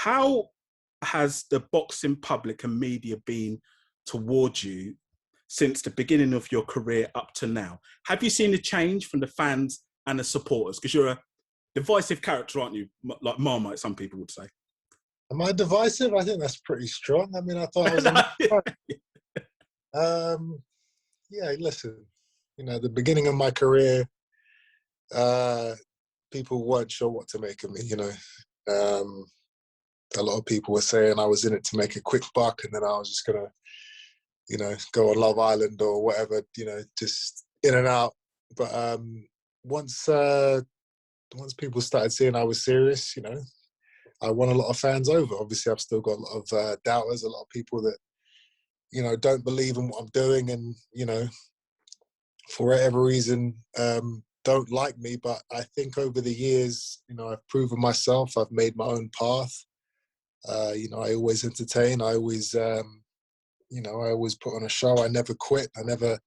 how has the boxing public and media been towards you since the beginning of your career up to now? Have you seen a change from the fans and the supporters? Because you're a divisive character, aren't you? Like Marmite, some people would say. Am I divisive? I think that's pretty strong. I mean, I thought I was yeah, listen, you know, the beginning of my career, people weren't sure what to make of me, you know. A lot of people were saying I was in it to make a quick buck and then I was just going to, you know, go on Love Island or whatever, you know, just in and out. But once people started seeing I was serious, you know, I won a lot of fans over. Obviously, I've still got a lot of doubters, a lot of people that, you know, don't believe in what I'm doing and, you know, for whatever reason, don't like me. But I think over the years, you know, I've proven myself. I've made my own path. You know, I always entertain. I always, you know, I always put on a show. I never quit. I never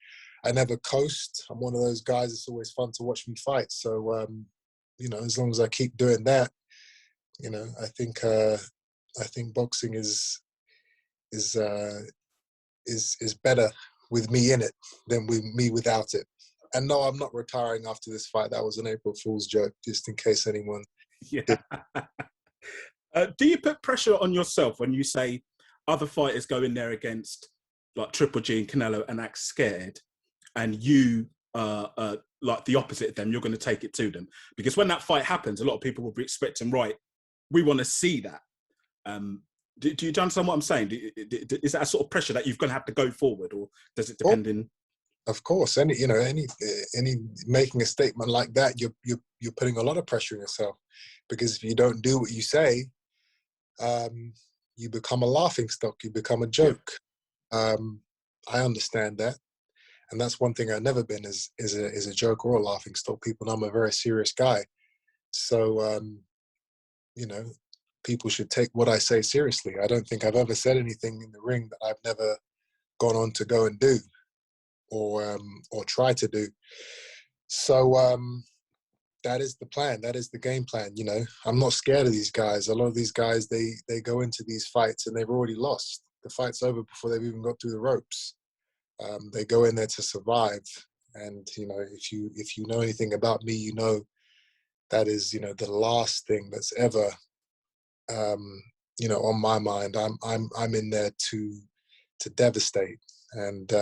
coast. I'm one of those guys. It's always fun to watch me fight. So, you know, as long as I keep doing that, you know, I think boxing is better with me in it than with me without it. And no, I'm not retiring after this fight. That was an April Fool's joke, just in case anyone. Yeah. Do you put pressure on yourself when you say other fighters go in there against like Triple G and Canelo and act scared, and you like the opposite of them, you're going to take it to them? Because when that fight happens, a lot of people will be expecting, right, we want to see that. Do you understand what I'm saying? Is that a sort of pressure that you're going to have to go forward, or does it depend in? Of course, any making a statement like that, you're putting a lot of pressure on yourself, because if you don't do what you say, you become a laughingstock, you become a joke. I understand that, and that's one thing I've never been is a joke or a laughingstock. People know I'm a very serious guy, so you know, people should take what I say seriously. I don't think I've ever said anything in the ring that I've never gone on to go and do or try to do. So that is the plan. That is the game plan. You know, I'm not scared of these guys. A lot of these guys, they go into these fights and they've already lost. The fight's over before they've even got through the ropes. They go in there to survive. And, you know, if you know anything about me, you know, that is, you know, the last thing that's ever, you know, on my mind. I'm in there to devastate. And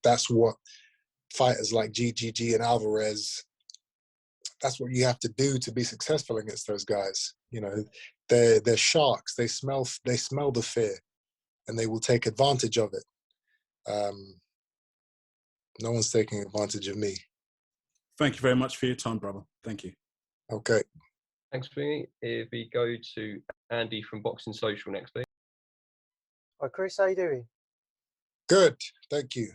that's what fighters like GGG and Alvarez, that's what you have to do to be successful against those guys. You know, they're sharks. They smell the fear, and they will take advantage of it. No one's taking advantage of me. Thank you very much for your time, brother. Thank you. Okay. Thanks, Vinny. If we go to Andy from Boxing Social next, please. Hi, Chris. How you doing? Good. Thank you.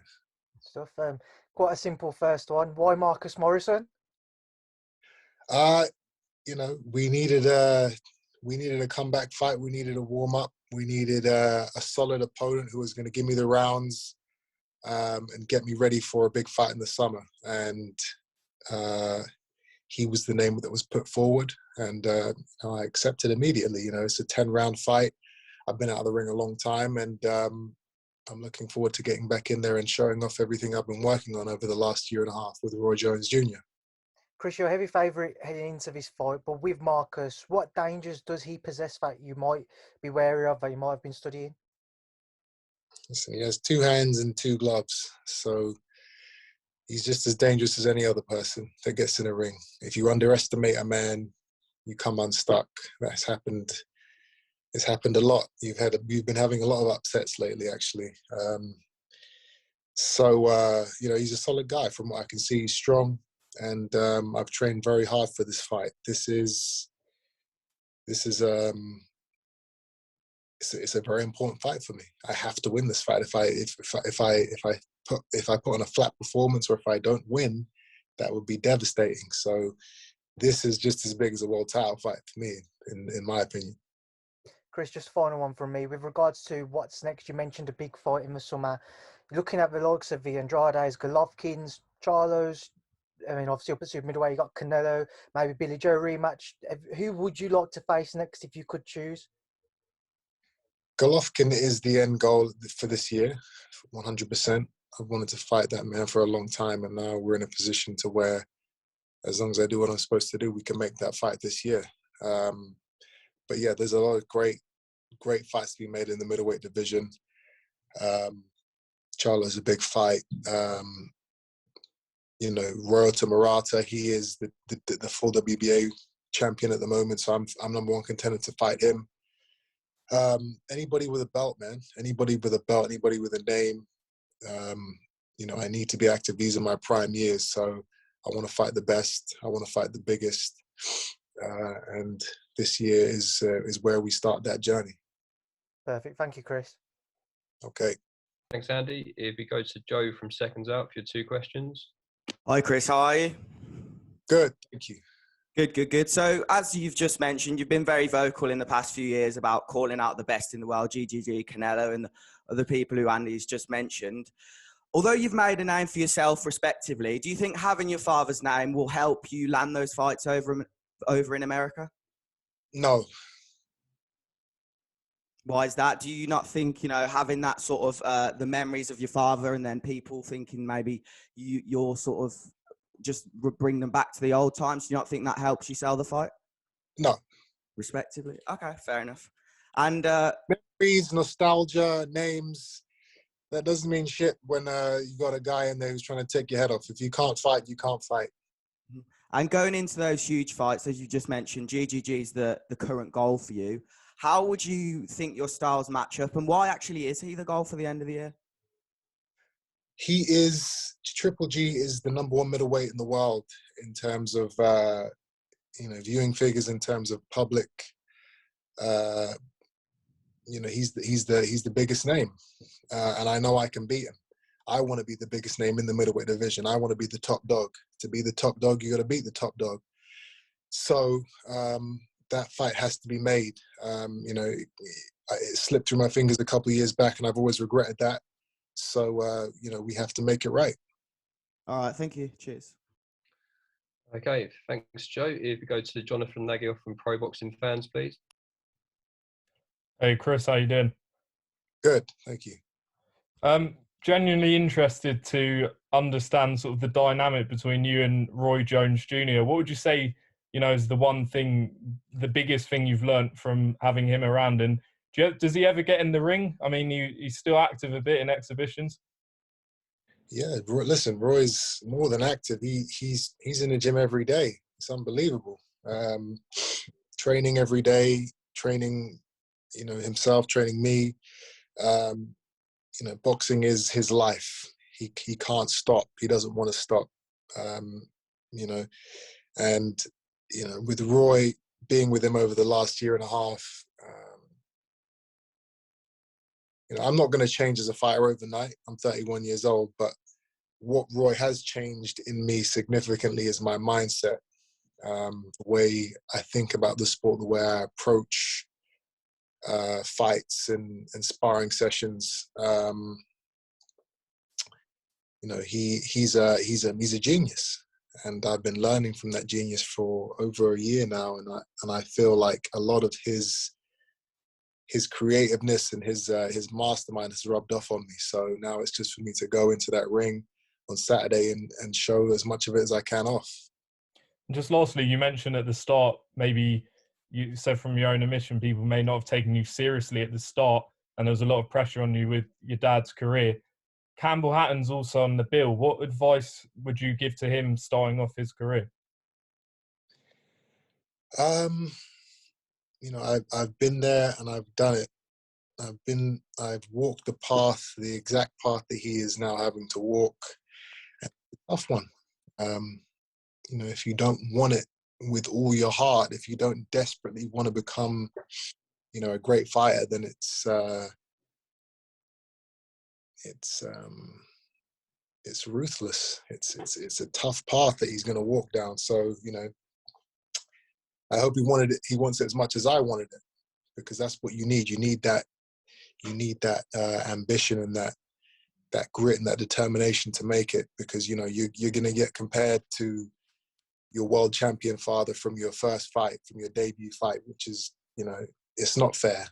Stuff. Quite a simple first one. Why Marcus Morrison? You know, we needed a comeback fight. We needed a warm up. We needed a solid opponent who was going to give me the rounds and get me ready for a big fight in the summer. And he was the name that was put forward, and I accepted immediately. You know, it's a 10-round fight. I've been out of the ring a long time, and I'm looking forward to getting back in there and showing off everything I've been working on over the last year and a half with Roy Jones Jr. Chris, you're a heavy favourite heading into this fight, but with Marcus, what dangers does he possess that you might be wary of, that you might have been studying? Listen, he has 2 hands and 2 gloves, so he's just as dangerous as any other person that gets in a ring. If you underestimate a man, you come unstuck. That's happened. It's happened a lot. You've been having a lot of upsets lately, actually. So you know, he's a solid guy from what I can see. He's strong, and I've trained very hard for this fight. It's a very important fight for me. I have to win this fight. If I put on a flat performance, or if I don't win, that would be devastating. So this is just as big as a world title fight for me, in my opinion. Chris, just final one from me. With regards to what's next, you mentioned a big fight in the summer. Looking at the likes of the Andrades, Golovkins, Charlos, I mean, obviously, up at super middleweight, you got Canelo, maybe Billy Joe rematch. Who would you like to face next if you could choose? Golovkin is the end goal for this year, 100%. I've wanted to fight that man for a long time, and now we're in a position to where, as long as I do what I'm supposed to do, we can make that fight this year. But yeah, there's a lot of great fights to be made in the middleweight division. Charlo's a big fight. You know, Royal to Murata, he is the full WBA champion at the moment, so I'm number one contender to fight him. Anybody with a belt, man. Anybody with a belt, anybody with a name. You know, I need to be active. These are my prime years, so I want to fight the best. I want to fight the biggest. And this year is where we start that journey. Perfect. Thank you, Chris. Okay. Thanks, Andy. If we go to Joe from Seconds Out for your 2 questions. Hi, Chris. How are you? Good. Thank you. Good. So, as you've just mentioned, you've been very vocal in the past few years about calling out the best in the world, GGG, Canelo, and the other people who Andy's just mentioned. Although you've made a name for yourself respectively, do you think having your father's name will help you land those fights over in America? No. Why is that? Do you not think, you know, having that sort of the memories of your father and then people thinking maybe you're sort of just bring them back to the old times, do you not think that helps you sell the fight? No. Respectively? Okay, fair enough. And memories, nostalgia, names, that doesn't mean shit when you got a guy in there who's trying to take your head off. If you can't fight, you can't fight. And going into those huge fights, as you just mentioned, GGG is the current goal for you. How would you think your styles match up, and why actually is he the goal for the end of the year? He is, Triple G is the number one middleweight in the world in terms of, you know, viewing figures, in terms of public. You know, he's the biggest name, and I know I can beat him. I want to be the biggest name in the middleweight division. I want to be the top dog. To be the top dog, you got to beat the top dog. So that fight has to be made. You know, it slipped through my fingers a couple of years back, and I've always regretted that. So, you know, we have to make it right. All right, thank you. Cheers. Okay, thanks, Joe. If we go to Jonathan Nagel from Pro Boxing Fans, please. Hey, Chris, how you doing? Good, thank you. Genuinely interested to understand sort of the dynamic between you and Roy Jones Jr. What would you say, you know, is the one thing, the biggest thing you've learnt from having him around? And does he ever get in the ring? I mean, he's still active a bit in exhibitions. Yeah, listen, Roy's more than active. He's in the gym every day. It's unbelievable. Training every day, training, you know, himself, training me. You know, boxing is his life. He can't stop. He doesn't want to stop. You know, and you know, with Roy, being with him over the last year and a half, you know, I'm not going to change as a fighter overnight. I'm 31 years old, but what Roy has changed in me significantly is my mindset, the way I think about the sport, the way I approach fights and sparring sessions. You know, he's a genius, and I've been learning from that genius for over a year now, and I feel like a lot of his creativeness and his mastermind has rubbed off on me. So now it's just for me to go into that ring on Saturday and show as much of it as I can off. And just lastly, you mentioned at the start, maybe you said from your own admission, people may not have taken you seriously at the start, and there was a lot of pressure on you with your dad's career. Campbell Hatton's also on the bill. What advice would you give to him starting off his career? You know, I've been there and I've done it. I've walked the path, the exact path that he is now having to walk. It's a tough one. You know, if you don't want it with all your heart, if you don't desperately want to become, you know, a great fighter, then it's ruthless. It's a tough path that he's going to walk down. So, you know, I hope he wants it as much as I wanted it, because that's what you need. You need that ambition and that grit and that determination to make it, because, you know, you're going to get compared to your world champion father from your first fight, from your debut fight, which is, you know, it's not fair.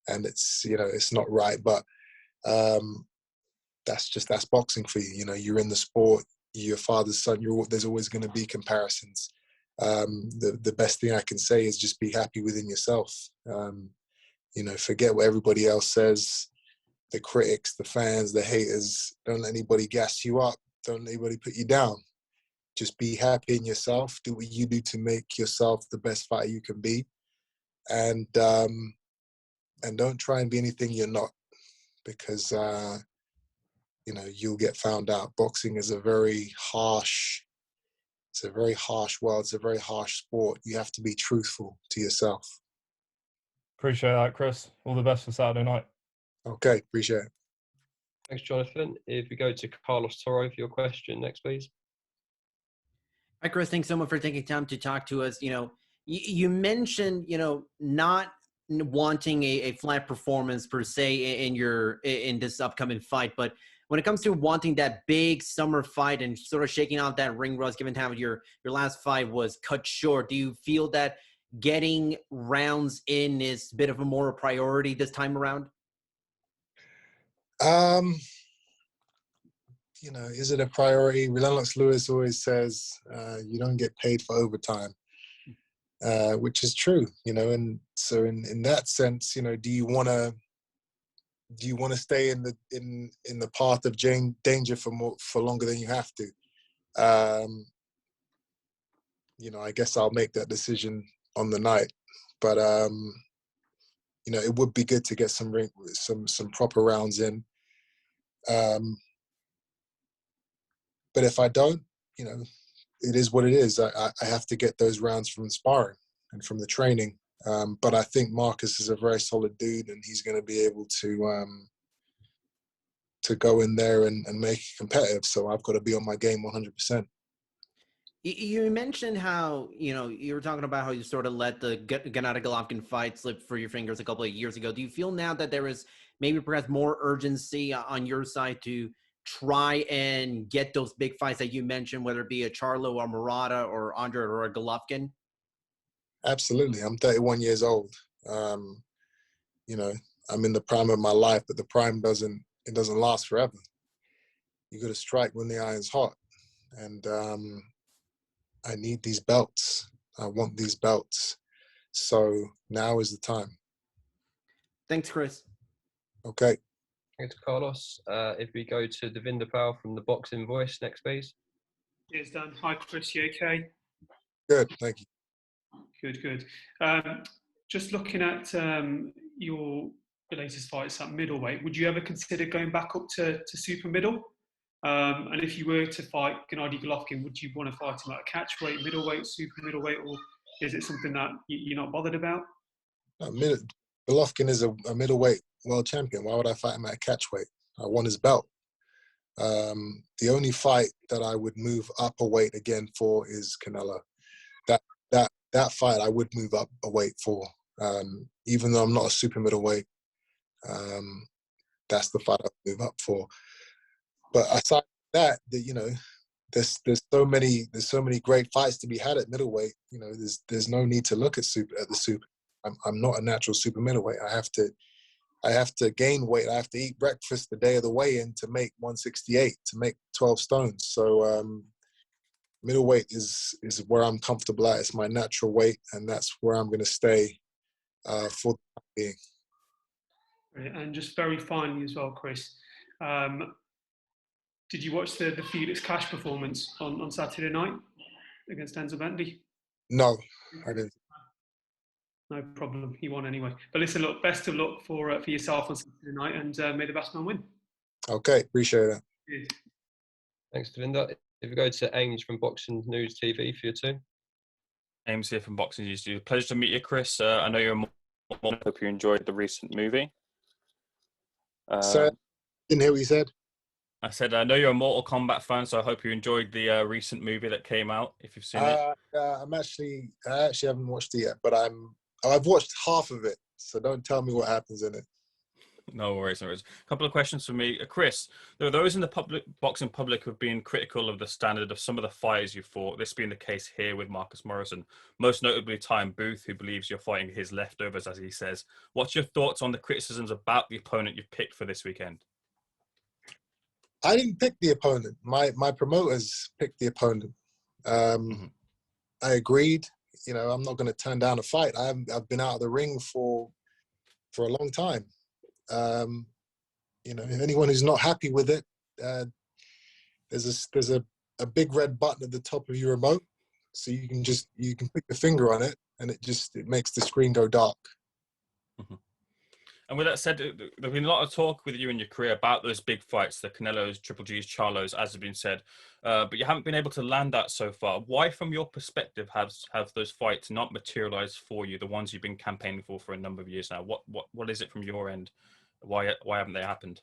and it's, you know, it's not right. But that's boxing for you. You know, you're in the sport, you're your father's son. There's always going to be comparisons. The best thing I can say is just be happy within yourself. You know, forget what everybody else says. The critics, the fans, the haters. Don't let anybody gas you up. Don't let anybody put you down. Just be happy in yourself. Do what you do to make yourself the best fighter you can be, and don't try and be anything you're not, because you know, you'll get found out. Boxing is a very harsh. It's a very harsh world. It's a very harsh sport. You have to be truthful to yourself. Appreciate that, Chris. All the best for Saturday night. Okay, appreciate it. Thanks, Jonathan. If we go to Carlos Toro for your question next, please. Hi, Chris. Thanks so much for taking time to talk to us. You know, you mentioned, you know, not wanting a flat performance per se in this upcoming fight, but when it comes to wanting that big summer fight and sort of shaking out that ring rust, given how your last fight was cut short, do you feel that getting rounds in is a bit of a more priority this time around? You know, is it a priority? Lennox Lewis always says you don't get paid for overtime, which is true. You know, and so in that sense, you know, do you want to stay in the path of danger for longer than you have to? You know, I guess I'll make that decision on the night, but you know, it would be good to get some proper rounds in. But if I don't, you know, it is what it is. I have to get those rounds from sparring and from the training. But I think Marcus is a very solid dude, and he's going to be able to go in there and make it competitive. So I've got to be on my game 100%. You mentioned how, you know, you were talking about how you sort of let the Gennady Golovkin fight slip through your fingers a couple of years ago. Do you feel now that there is maybe perhaps more urgency on your side to try and get those big fights that you mentioned, whether it be a Charlo or Murata or Andre or a Golovkin? Absolutely. I'm 31 years old. You know, I'm in the prime of my life, but the prime doesn't last forever. You got to strike when the iron's hot. And I need these belts. I want these belts. So now is the time. Thanks, Chris. Okay. Thanks, Carlos. If we go to Devinder Pal from the Boxing Voice next, please. Cheers, Dan. Hi, Chris. You okay? Good. Thank you. Good. Just looking at your latest fights at middleweight, would you ever consider going back up to super middle? And if you were to fight Gennady Golovkin, would you want to fight him at a catchweight, middleweight, super middleweight, or is it something that you're not bothered about? Golovkin is a middleweight world champion. Why would I fight him at a catchweight? I won his belt. The only fight that I would move up a weight again for is Canelo. That fight I would move up a weight for, even though I'm not a super middleweight. That's the fight I'd move up for. But aside from that, you know, there's so many great fights to be had at middleweight. You know, there's no need to look at the super. I'm not a natural super middleweight. I have to gain weight. I have to eat breakfast the day of the weigh-in to make 168, to make 12 stones. So middleweight is where I'm comfortable at. It's my natural weight, and that's where I'm going to stay for the time being. And just very finally as well, Chris, did you watch the Felix Cash performance on Saturday night against Denzel Bentley? No, I didn't. No problem. He won anyway. But listen, look, best of luck for yourself on Saturday night, and may the best man win. Okay, appreciate that. Cheers. Thanks, Devinder. If we go to Ames from Boxing News TV for you two. Ames here from Boxing News TV. Pleasure to meet you, Chris. I know you're a I hope you enjoyed the recent movie. So, didn't hear what you said. I said, I know you're a Mortal Kombat fan, so I hope you enjoyed the recent movie that came out, if you've seen it. I actually haven't watched it yet, but I've watched half of it, so don't tell me what happens in it. No worries, no worries. A couple of questions for me. Chris, there are those in the boxing public who have been critical of the standard of some of the fighters you fought, this being the case here with Marcus Morrison, most notably Time Booth, who believes you're fighting his leftovers, as he says. What's your thoughts on the criticisms about the opponent you've picked for this weekend? I didn't pick the opponent. My promoters picked the opponent. I agreed. You know, I'm not going to turn down a fight. I've been out of the ring for a long time. You know, anyone who's not happy with it, there's a big red button at the top of your remote, so you can put your finger on it, and it makes the screen go dark. And with that said, there's been a lot of talk with you in your career about those big fights, the Canelos, Triple Gs, Charlos, as has been said, but you haven't been able to land that so far. Why, from your perspective, have those fights not materialized for you, the ones you've been campaigning for a number of years now? What is it from your end? Why haven't they happened?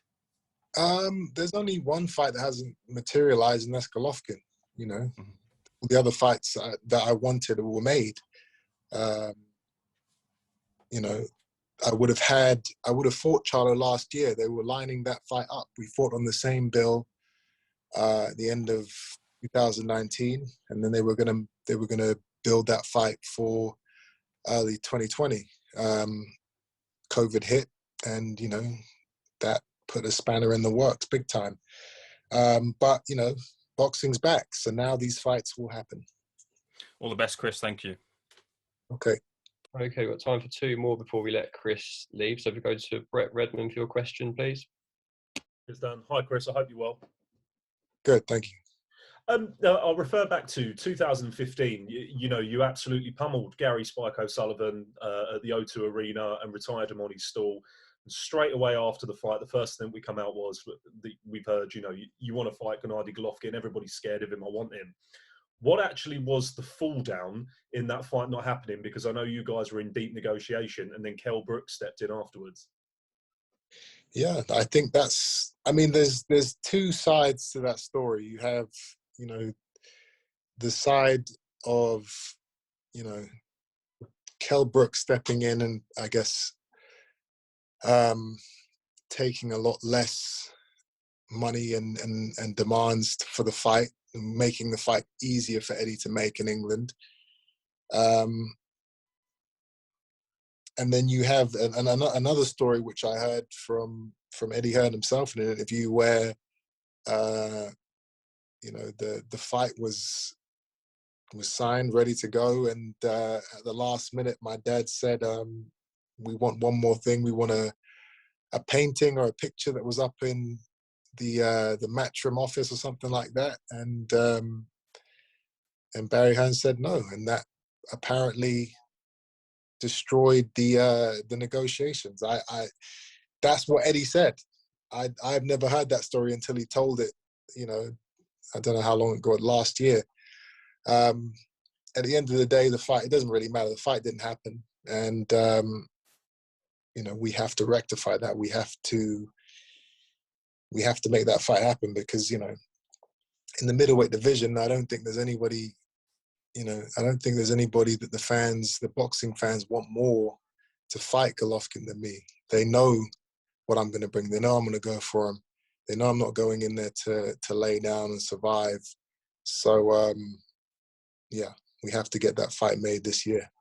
There's only one fight that hasn't materialized, and that's Golovkin. You know, the other fights that I wanted were made. You know, I would have fought Charlo last year. They were lining that fight up. We fought on the same bill at the end of 2019, and then they were gonna build that fight for early 2020. COVID hit, and you know that put a spanner in the works big time. But you know, boxing's back, so now these fights will happen. All the best, Chris. Thank you. Okay. Okay, we've got time for two more before we let Chris leave. So if we go to Brett Redmond for your question, please. It's done. Hi, Chris. I hope you're well. Good, thank you. I'll refer back to 2015. You know, you absolutely pummeled Gary Spike O'Sullivan at the O2 Arena and retired him on his stall. And straight away after the fight, the first thing we come out was we've heard, you know, you want to fight Gennady Golovkin. Everybody's scared of him. I want him. What actually was the fall down in that fight not happening? Because I know you guys were in deep negotiation, and then Kell Brooks stepped in afterwards. Yeah, I think I mean, there's two sides to that story. You have, you know, the side of, you know, Kell Brooks stepping in and I guess taking a lot less money and demands for the fight, making the fight easier for Eddie to make in England. And then you have another story which I heard from Eddie Hearn himself in an interview where, you know, the fight was signed, ready to go, and at the last minute, my dad said, "We want one more thing. We want a painting or a picture that was up in the Matchroom office or something like that." And Barry Hearn said no, and that apparently destroyed the negotiations. That's what Eddie said. I've never heard that story until he told it. You know, I don't know how long ago, last year. At the end of the day, the fight, it doesn't really matter. The fight didn't happen, and you know, we have to rectify that. We have to make that fight happen, because, you know, in the middleweight division, I don't think there's anybody. You know, I don't think there's anybody that the boxing fans want more to fight Golovkin than me. They know what I'm going to bring. They know I'm going to go for him. They know I'm not going in there to lay down and survive. So, yeah, we have to get that fight made this year.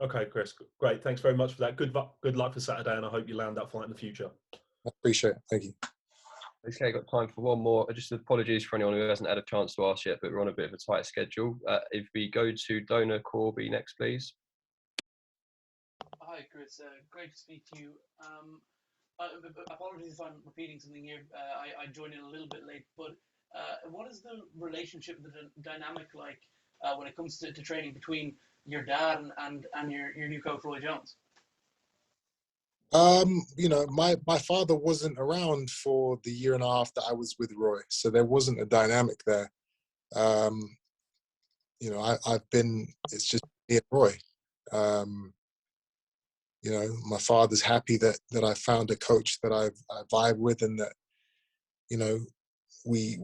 Okay, Chris, great. Thanks very much for that. Good luck for Saturday, and I hope you land that fight in the future. I appreciate it. Thank you. Okay, got time for one more. Just apologies for anyone who hasn't had a chance to ask yet, but we're on a bit of a tight schedule. If we go to Dona Corby next, please. Hi, Chris. Great to speak to you. Apologies if I'm repeating something here. I joined in a little bit late, but what is the relationship, the dynamic like when it comes to training between your dad and your new coach, Roy Jones? You know, my father wasn't around for the year and a half that I was with Roy, so there wasn't a dynamic there. You know, it's just me and Roy. You know, my father's happy that I found a coach that I vibe with, and that, you know, we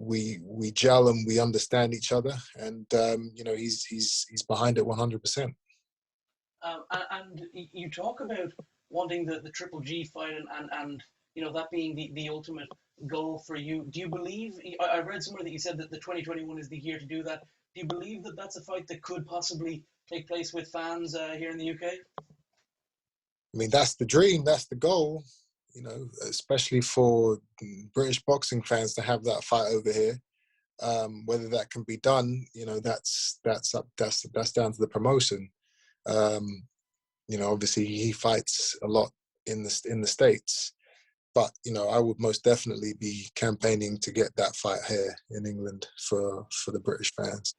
gel and we understand each other, and you know, he's behind it 100%. And you talk about wanting the Triple G fight and that being the ultimate goal for you. Do you believe? I read somewhere that you said that the 2021 is the year to do that. Do you believe that that's a fight that could possibly take place with fans here in the UK? I mean, that's the dream, that's the goal, especially for British boxing fans to have that fight over here. Whether that can be done, that's down to the promotion. Obviously he fights a lot in the States, but I would most definitely be campaigning to get that fight here in England for the British fans.